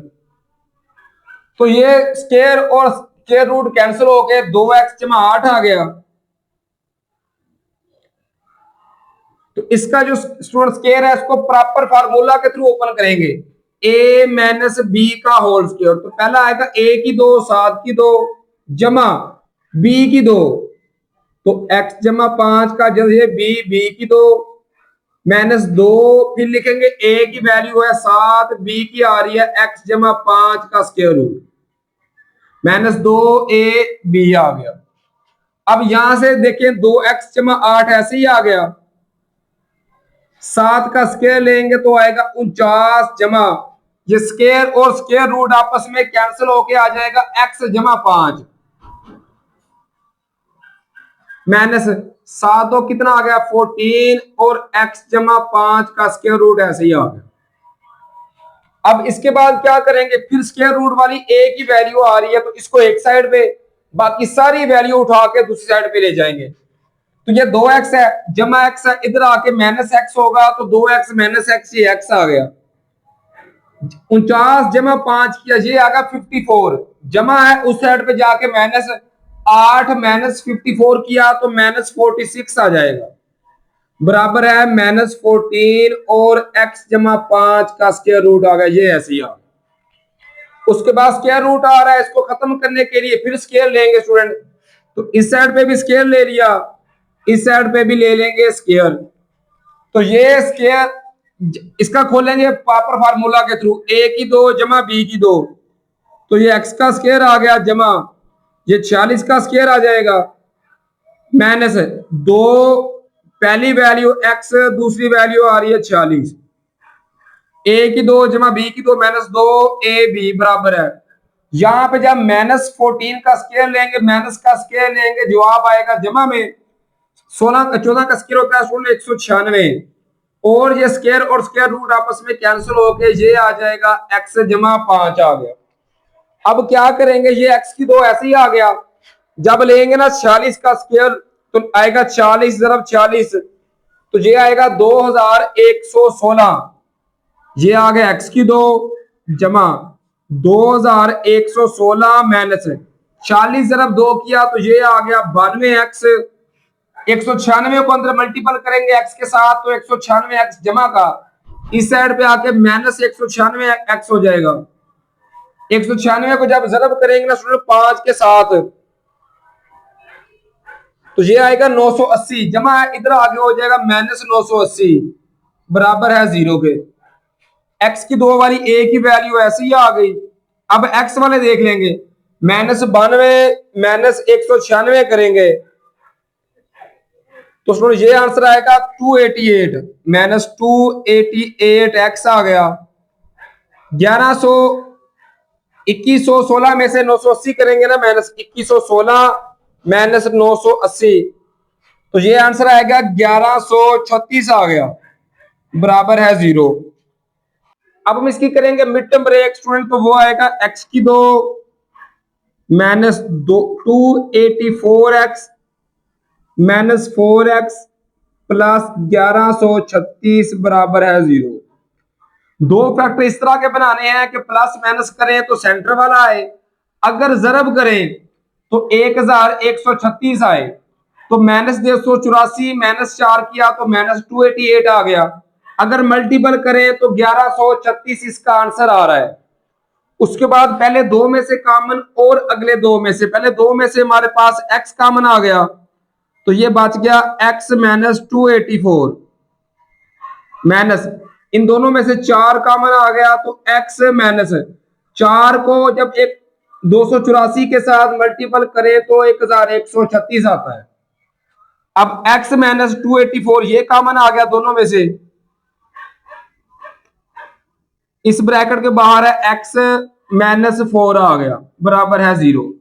तो ये स्क्वायर और स्क्वायर रूट कैंसिल हो गए 2x जमा 8 आ गया। तो इसका जो स्टूडेंट स्क्वायर है इसको प्रॉपर फार्मूला के थ्रू ओपन करेंगे, a माइनस बी का होल स्क्वायर, तो पहला आएगा a की 2 7 की 2 जमा b की 2, तो x जमा 5 का जब ये b की 2 माइनस 2, फिर लिखेंगे a की वैल्यू है 7 b की आ रही है x जमा 5 का square root minus 2 a b आ गया। अब यहां से देखें 2x जमा 8 ऐसे ही आ गया, 7 का स्क्वायर लेंगे तो आएगा 49 जमा ये स्क्वायर और स्क्वायर रूट आपस में कैंसिल होके आ जाएगा x जमा 5 माइनस 7 तो कितना आ गया 14 और x जमा 5 का स्क्वायर रूट ऐसे ही आ गया। अब इसके बाद क्या करेंगे, फिर स्क्वायर रूट वाली a की वैल्यू आ रही है तो इसको एक साइड पे, बाकी सारी वैल्यू उठा के दूसरी साइड पे ले जाएंगे, तो ये 2x है जमा x है इधर आके माइनस x होगा तो 2x माइनस x ये x आ गया। 49 जमा 5 किया ये आ गया 54 जमा है उस साइड पे जाके माइनस 8 माइनस 54 किया तो माइनस 46 आ जाएगा। बराबर है -14 और x जमा 5 का स्क्वायर रूट आ गया, ये ऐसे ही आ गया। उसके बाद स्क्वायर रूट आ रहा है, इसको खत्म करने के लिए फिर स्क्वायर लेंगे स्टूडेंट, तो इस साइड पे भी स्क्वायर ले लिया, इस साइड पे भी ले लेंगे स्क्वायर। तो ये स्क्वायर इसका खोलेंगे प्रॉपर फार्मूला के थ्रू, a की 2 जमा b की 2, तो ये x का स्क्वायर आ गया जमा ये 46 का स्क्वायर आ जाएगा, माइनस 2 पहली वैल्यू x, दूसरी वैल्यू आ रही है 46, a की 2 जमा b की 2 -2 ab बराबर है। यहां पे जब -14 का स्क्वायर लेंगे, माइनस का स्क्वायर लेंगे, जवाब आएगा जमा में 16 का 14 का स्क्वायर होता है 196, और ये स्क्वायर और स्क्वायर रूट आपस में कैंसिल होके ये आ जाएगा x जमा 5 आ गया। अब क्या करेंगे, ये x की 2 ऐसे ही आ गया, जब लेंगे ना 46 का स्क्वायर तो आएगा 40 × 40, तो ये आएगा 2116, ये आ गया x की 2 जमा 2116 माइनस 40 × 2 किया तो ये आ गया 92x, 196 को अंदर मल्टीपल करेंगे x के साथ तो 196x जमा का इस साइड पे आके -196x हो जाएगा। 196 को जब जरब करेंगे ना स्टूडेंट 5 के साथ तो ये आएगा 980 जमा इधर आगे हो जाएगा -980 बराबर है 0 के। x की 2 वाली a की वैल्यू ऐसी ही आ गई। अब x वाले देख लेंगे, -92 -196 करेंगे तो सुनो ये आंसर आएगा 288 -288 x आ गया। 1100 2116 में से 980 करेंगे ना, -2116 -980 तो ये आंसर आएगा 1136 आ गया बराबर है 0। अब हम इसकी करेंगे मिड टर्म ब्रेक स्टूडेंट, तो वो आएगा x की 2 -284x -4x प्लस 1136 बराबर है 0। दो फैक्टर इस तरह के बनाने हैं कि प्लस माइनस करें तो सेंटर वाला आए, अगर जरब करें तो 1136 आए, तो -284 -4 किया तो -288 आ गया। अगर मल्टीपल करें तो 1136 इसका आंसर आ रहा है। उसके बाद पहले दो में से कॉमन और अगले दो में से, पहले दो में से हमारे पास x कॉमन आ गया तो ये बच गया x -284 माइनस इन दोनों में से 4 कॉमन आ गया तो x -4 को जब एक 284 के साथ मल्टीपल करें तो 1136 आता है। अब x -284 ये कॉमन आ गया दोनों में से, इस ब्रैकेट के बाहर है x -4 आ गया बराबर है 0।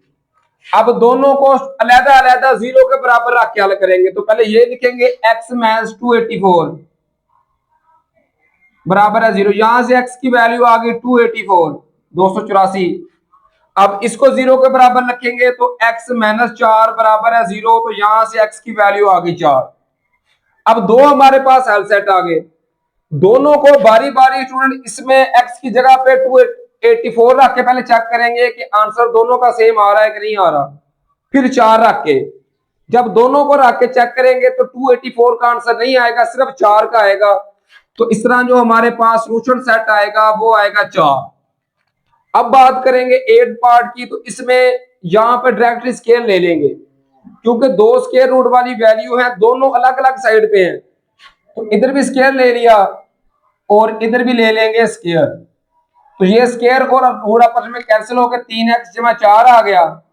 अब दोनों को अलग अलग 0 के बराबर रख के हल करेंगे, तो पहले ये लिखेंगे x -284 बराबर है 0, यहां से x की वैल्यू आ गई 284 284। अब इसको 0 के बराबर रखेंगे तो x -4 बराबर है 0, तो यहां से x की वैल्यू आ गई 4। अब दो हमारे पास हेल सेट आ गए, दोनों को बारी बारी स्टूडेंट इसमें x की जगह पे 284 रख के पहले चेक करेंगे कि आंसर दोनों का सेम आ रहा है कि नहीं आ रहा, फिर 4 रख के, जब दोनों को रख के चेक करेंगे तो 284 का आंसर नहीं आएगा, सिर्फ 4 का आएगा। तो इस तरह जो हमारे पास सोल्यूशन सेट आएगा वो आएगा 4। अब बात करेंगे 8 पार्ट की, तो इसमें यहां पर डायरेक्टली स्केल ले लेंगे क्योंकि दो स्क्वायर रूट वाली वैल्यू है, दोनों अलग अलग साइड पे हैं, तो इधर भी स्क्वायर ले लिया और इधर भी ले लेंगे स्क्वायर, तो ये स्क्वायर और रूट आपस में कैंसिल होकर 3x जमा 4 आ गया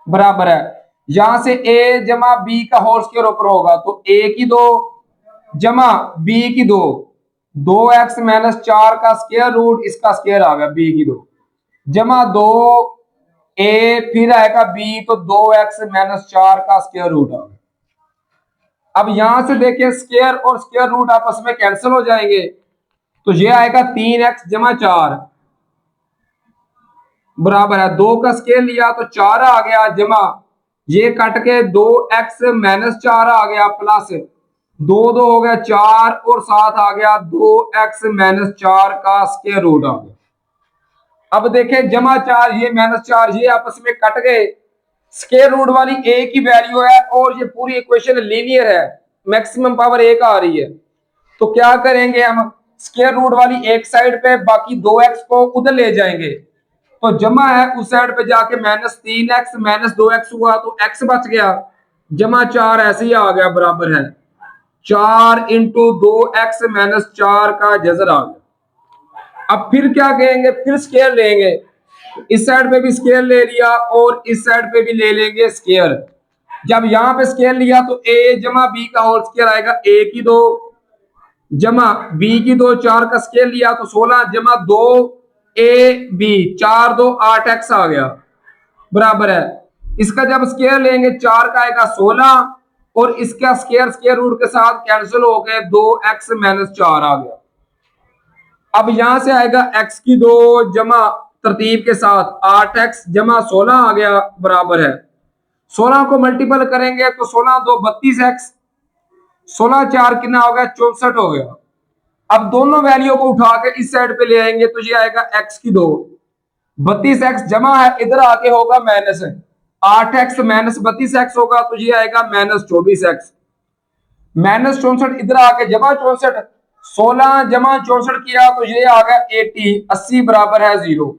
बराबर है, यहां से a जमा b का होल स्क्वायर ऊपर होगा तो a की 2 जमा b की 2, 2x -4 का स्क्वायर रूट इसका स्क्वायर आ गया b की 2 जमा 2 a फिर आएगा b तो 2x -4 का स्क्वायर रूट आ गया। अब यहां से देखिए स्क्वायर और स्क्वायर रूट आपस में कैंसिल हो जाएंगे, तो ये आएगा 3x जमा 4 बराबर है 2 का स्क्वायर लिया तो 4 आ गया जमा ये कट के 2x -4 आ गया प्लस 2 2 हो गया 4 और 7 आ गया 2x -4 का स्क्वायर रूट आ गया। अब देखें जमा 4 ये -4 ये आपस में कट गए, स्क्वायर रूट वाली a की वैल्यू है और ये पूरी इक्वेशन लीनियर है, मैक्सिमम पावर 1 आ रही है। तो क्या करेंगे हम, स्क्वायर रूट वाली एक साइड पे बाकी 2x को उधर ले जाएंगे। तो जमा है उस साइड पे जाके -3x -2x हुआ तो x बच गया, जमा 4 ऐसे ही आ गया, बराबर है 4 इंटू 2x-4 का जजर आ गया। अब फिर क्या कहेंगे, फिर स्केयर लेंगे, इस साइड पे भी स्केयर ले लिया और इस साइड पे भी ले लेंगे स्केयर। जब यहां पे स्केयर लिया तो a जमा b का होल स्केयर आएगा, a की 2 जमा b की 2, 4 का स्केयर लिया तो 16 जमा 2 a b, 4 2 8x आ गया, बराबर है। इसका जब स्केयर लेंगे 4 का आएगा 16 और इसका स्केयर स्केयर रूट के साथ कैंसिल हो गए, 2x-4 आ गया। अब यहां से आएगा x की 2 जमा तरतीब के साथ 8x जमा 16 आ गया, बराबर है 16 को मल्टीपल करेंगे तो 16 2 32x, 16 4 कितना हो गया 64 हो गया। अब दोनों वैल्यू को उठा के इस साइड पे ले आएंगे तो ये आएगा x की 2, 32x जमा है इधर आके होगा माइनस 8x -32x होगा तो ये आएगा -24x, -64 इधर आके जमा 64, 16 जमा 64 किया तो ये आ गया 80, 80 बराबर है 0।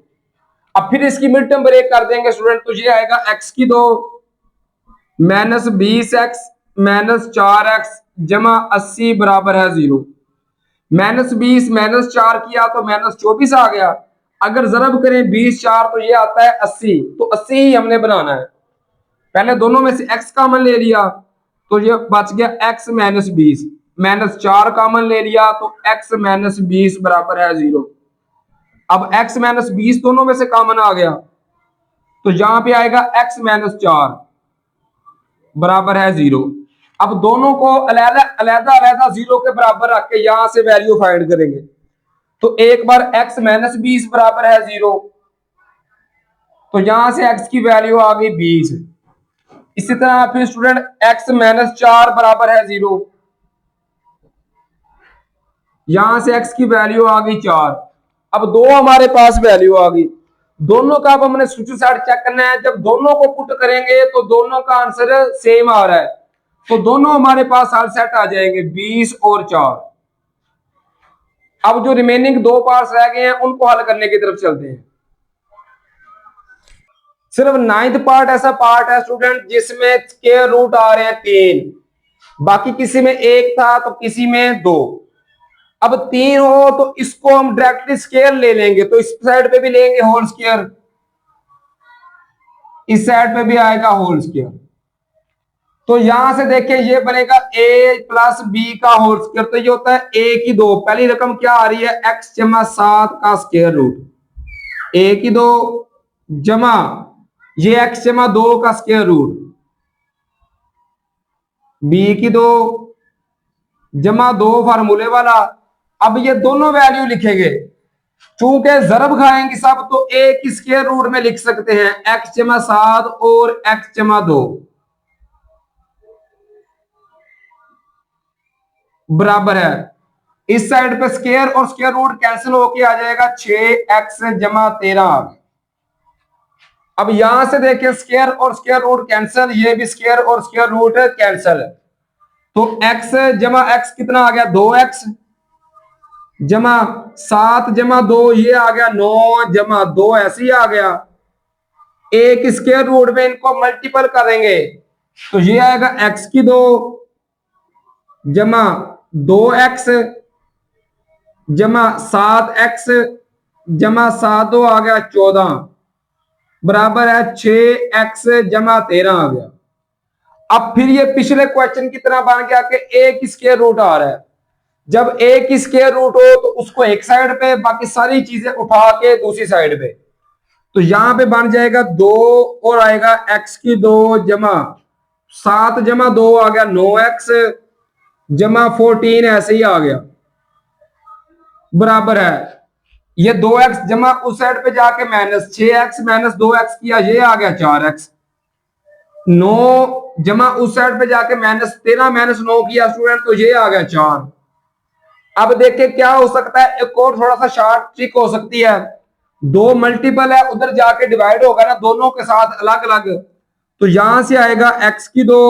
अब फिर इसकी मिड टर्म ब्रेक कर देंगे स्टूडेंट तो ये आएगा x की 2 -20x -4x जमा 80 बराबर है 0, -20 -4 किया तो -24 आ गया। अगर जरब करें 20 4 तो ये आता है 80, तो 80 ही हमने बनाना है। पहले दोनों में से x कॉमन ले लिया तो ये बच गया x -20, -4 कॉमन ले लिया तो x -20 बराबर है 0। अब x -20 दोनों में से कॉमन आ गया तो यहां पे आएगा x -4 बराबर है 0। अब दोनों को अलग-अलग 0 के बराबर रख के यहां से वैल्यू फाइंड करेंगे तो एक बार x -20 बराबर है 0 तो यहां से x की वैल्यू आ गई 20। इसी तरह फिर स्टूडेंट x -4 बराबर है 0, यहां से x की वैल्यू आ गई 4। अब दो हमारे पास वैल्यू आ गई, दोनों का अब हमने साइड चेक करना है। जब दोनों को पुट करेंगे तो दोनों का आंसर सेम आ रहा है तो दोनों हमारे पास हल सेट आ जाएंगे 20 और 4। अब जो रिमेनिंग दो पार्ट्स रह गए हैं उनको हल करने की तरफ चलते हैं। सिर्फ 9th पार्ट ऐसा पार्ट है स्टूडेंट जिसमें स्क्वायर रूट आ रहे हैं 3, बाकी किसी में 1 था तो किसी में 2। अब 3 हो तो इसको हम डायरेक्टली स्क्वायर ले लेंगे तो इस साइड पे भी लेंगे होल स्क्वायर, इस साइड पे भी आएगा होल स्क्वायर। तो यहां से देखिए ये बनेगा a प्लस बी का होल स्क्वायर, तो ये होता है a की 2, पहली रकम क्या आ रही है x जमा 7 का स्क्वायर रूट, a की 2 जमा ये x जमा 2 का स्क्वायर रूट, b की 2 जमा 2 फार्मूले वाला। अब ये दोनों वैल्यू लिखेंगे, चूंकि जरब खाएंगे सब तो a की स्क्वायर रूट में लिख सकते हैं x जमा 7 और x जमा 2 बराबर है, इस साइड पे स्क्वायर और स्क्वायर रूट कैंसिल होके आ जाएगा 6x जमा 13। अब यहां से देखिए स्क्वायर और स्क्वायर रूट कैंसिल, ये भी स्क्वायर और स्क्वायर रूट कैंसिल, तो x जमा x कितना आ गया 2x जमा 7 जमा 2 ये आ गया 9 जमा 2 ऐसे ही आ गया। एक स्क्वायर रूट में इनको मल्टीपल करेंगे तो ये आएगा x की 2 जमा 2x जमा 7x जमा 7 2 आ गया 14 बराबर है 6x जमा 13 आ गया। अब फिर ये पिछले क्वेश्चन की तरह बन गया कि a की स्क्वायर रूट आ रहा है, जब a की स्क्वायर रूट हो तो उसको एक साइड पे बाकी सारी चीजें उठा के दूसरी साइड पे, तो यहां पे बन जाएगा 2 और आएगा x की 2 जमा 7 जमा 2 आ गया 9x जमा 14 ऐसे ही आ गया बराबर है ये 2x जमा उस साइड पे जाके -6x -2x किया ये आ गया 4x, 9 जमा उस साइड पे जाके -13 -9 किया स्टूडेंट तो ये आ गया 4। अब देखिए क्या हो सकता है, एक और थोड़ा सा शार्ट ट्रिक हो सकती है, दो मल्टीपल है उधर जाके डिवाइड होगा ना दोनों के साथ अलग अलग, तो यहां से आएगा x की 2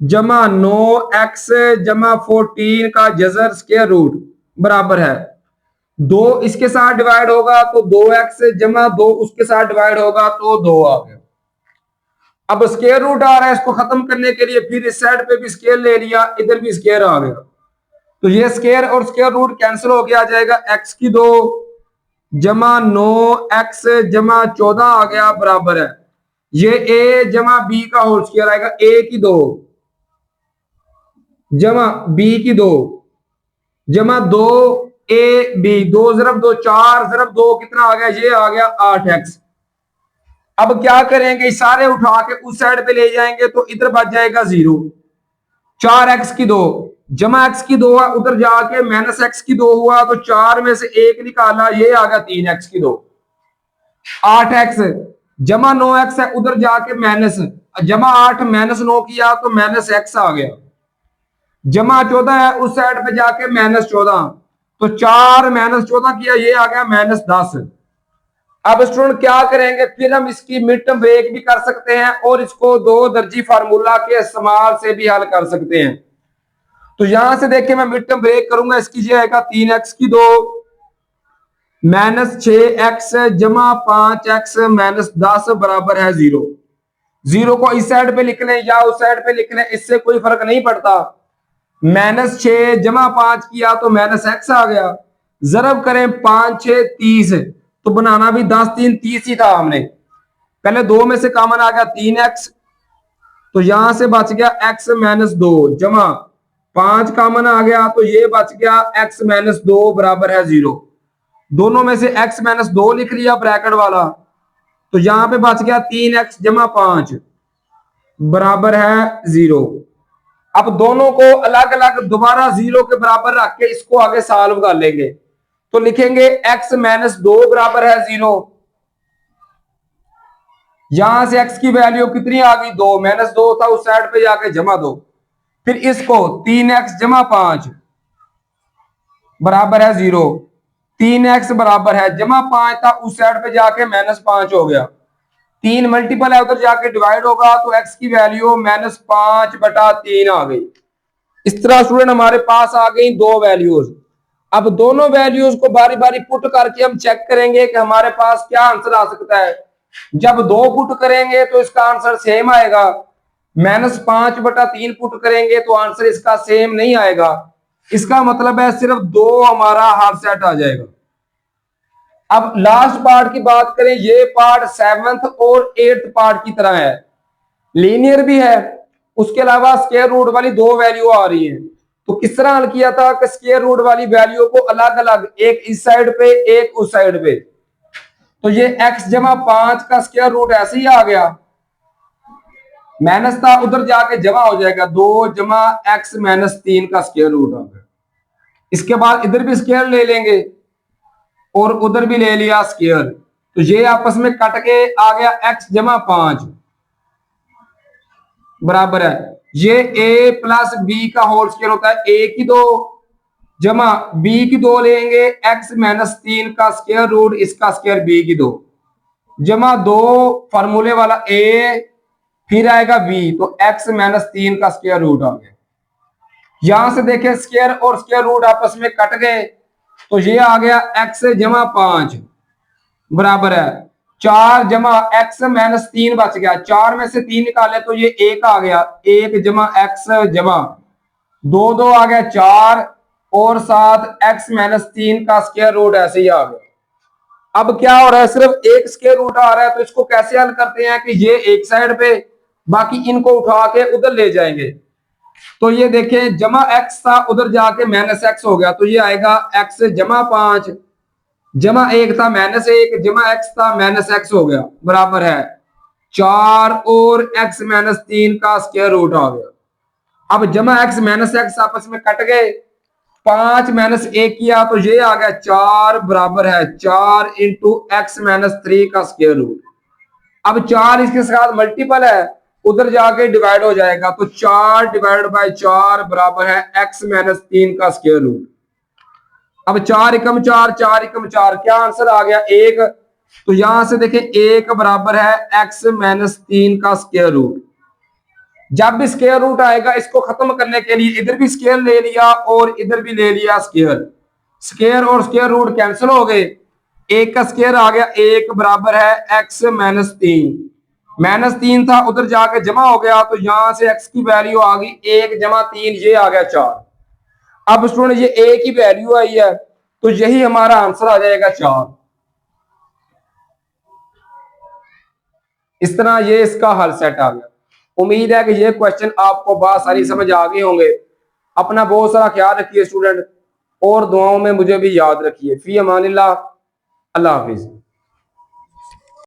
जमा 9x जमा 14 का जजर स्क्वायर रूट बराबर है 2 इसके साथ डिवाइड होगा तो 2x जमा 2 उसके साथ डिवाइड होगा तो 2 आ गया। अब स्क्वायर रूट आ रहा है, इसको खत्म करने के लिए फिर इस साइड पे भी स्क्वायर ले लिया, इधर भी स्क्वायर आ गया, तो ये स्क्वायर और स्क्वायर रूट कैंसिल हो गया, आ जाएगा x की 2 जमा 9x जमा 14 आ गया बराबर है ये a जमा b का होल स्क्वायर आएगा, a की 2 जमा b की 2 जमा 2 a b 2 जरब 2 4 जरब 2 कितना आ गया, ये आ गया 8x। अब क्या करेंगे, सारे उठा के उस साइड पे ले जाएंगे तो इधर बच जाएगा 0। 4x की 2 जमा x की 2 उधर जाके माइनस x की 2 हुआ तो 4 में से 1 निकाला, ये आ गया 3x की 2। 8x जमा 9x है, उधर जाके माइनस जमा 8 माइनस 9 किया तो माइनस x आ गया, जमा 14 है उस साइड पे जाके माइनस 14 तो 4 माइनस 14 किया, ये आ गया माइनस 10। अब स्टूडेंट क्या करेंगे, फिर हम इसकी मिड टर्म ब्रेक भी कर सकते हैं और इसको 2 दर्जी फार्मूला के इस्तेमाल से भी हल कर सकते हैं। तो यहां से देखिए मैं मिड टर्म ब्रेक करूंगा, इसकी ये आएगा 3x की 2 माइनस 6x जमा 5x माइनस 10 बराबर है 0। 0 को इस साइड पे लिख लें या उस साइड पे लिख लें, इससे कोई फर्क नहीं पड़ता। माइनस 6 जमा 5 किया तो माइनस x आ गया, जरब करें 5 6 30 तो बनाना भी 10 3 30 ही था, हमने पहले 2 में से कॉमन आ गया 3x तो यहां से बच गया x माइनस 2 जमा 5 कॉमन आ गया तो ये बच गया x माइनस 2 बराबर है 0। दोनों में से x माइनस 2 लिख लिया ब्रैकेट वाला, तो यहां पे बच गया 3x जमा 5 बराबर है 0। अब दोनों को अलग अलग दोबारा 0 के बराबर रख के इसको आगे सॉल्व कर लेंगे, तो लिखेंगे x माइनस 2 बराबर है 0। यहां से x की वैल्यू कितनी आ गई 2, माइनस 2 था उस साइड पे जाके जमा 2, फिर इसको 3x जमा 5 बराबर है 0। 3x बराबर है जमा 5 था उस साइड पे जाके माइनस 5 हो गया, 3 मल्टीपल है उधर जाके डिवाइड होगा तो x की वैल्यू माइनस 5 बटा 3 आ गई। इस तरह स्टूडेंट हमारे पास आ गई 2 वैल्यूज। अब दोनों वैल्यूज को बारी बारी पुट करके हम चेक करेंगे कि हमारे पास क्या आंसर आ सकता है। जब 2 पुट करेंगे तो इसका आंसर सेम आएगा, माइनस 5 बटा 3 पुट करेंगे तो आंसर इसका सेम नहीं आएगा, इसका मतलब है सिर्फ 2 हमारा हाफ सेट आ जाएगा। अब लास्ट पार्ट की बात करें, ये पार्ट 7th और 8th पार्ट की तरह है, लीनियर भी है, उसके अलावा स्क्वायर रूट वाली 2 वैल्यू आ रही है। तो किस तरह हल किया था कि स्क्वायर रूट वाली वैल्यू को अलग अलग, एक इस साइड पे एक उस साइड पे, तो ये x जमा 5 का स्क्वायर रूट ऐसे ही आ गया, माइनस था उधर जाके जमा हो जाएगा 2 जमा x माइनस 3 का स्क्वायर रूट आ गया। इसके बाद इधर भी स्क्वायर ले लेंगे और उधर भी ले लिया स्क्वायर, तो ये आपस में कट के आ गया x जमा 5 बराबर है ये a प्लस b का होल स्क्वायर होता है a की 2 जमा b की 2 लेंगे x माइनस 3 का स्क्वायर रूट इसका स्क्वायर b की 2 जमा 2 फार्मूले वाला a फिर आएगा b तो x माइनस 3 का स्क्वायर रूट आ गया। यहां से देखें स्क्वायर और स्क्वायर रूट आपस में कट गए तो ये आ गया x जमा 5 बराबर है 4 जमा x माइनस 3 बच गया, 4 में से 3 निकाले तो ये 1 आ गया, 1 जमा x जमा 2 2 आ गया 4 और साथ x माइनस 3 का स्क्वायर रूट ऐसे ही आ गया। अब क्या हो रहा है, सिर्फ एक स्क्वायर रूट आ रहा है, तो इसको कैसे हल करते हैं कि ये एक साइड पे, बाकी इनको उठा के उधर ले जाएंगे। तो ये देखें जमा x था उधर जाके माइनस x हो गया, तो ये आएगा x जमा 5 जमा 1 था माइनस 1 जमा x था माइनस x हो गया बराबर है 4 और x माइनस 3 का स्क्वायर रूट आ गया। अब जमा x माइनस x आपस में कट गए, 5 माइनस 1 किया तो ये आ गया 4 बराबर है 4 इंटू एक्स माइनस 3 का स्क्वायर रूट। अब 4 इसके साथ मल्टीपल है उधर जाके डिवाइड हो जाएगा, तो 4 डिवाइड बाय 4 बराबर है x माइनस 3 का स्क्वायर रूट। अब 4 एकम 4 4 एकम 4 क्या आंसर आ गया 1, तो यहां से देखें 1 बराबर है x माइनस 3 का स्क्वायर रूट जब भी स्क्वायर रूट आएगा इसको खत्म करने के लिए इधर भी स्क्वायर ले लिया और इधर भी ले लिया स्क्वायर, स्क्वायर और स्क्वायर रूट कैंसिल हो गए, एक का स्क्वायर आ गया, एक बराबर है एक्स माइनस 3, माइनस 3 था उधर जाके जमा हो गया तो यहां से एक्स की वैल्यू आ गई 1 जमा 3, ये आ गया 4। अब स्टूडेंट ये ए की वैल्यू आई है तो यही हमारा आंसर आ जाएगा 4। इस तरह ये इसका हल सेट आ गया। उम्मीद है कि ये क्वेश्चन आपको बहुत सारी समझ आ गए होंगे। अपना बहुत सारा ख्याल रखिए स्टूडेंट और दुआओं में मुझे भी याद रखिए। फी अमानिल्लाह, अल्लाह हाफिज।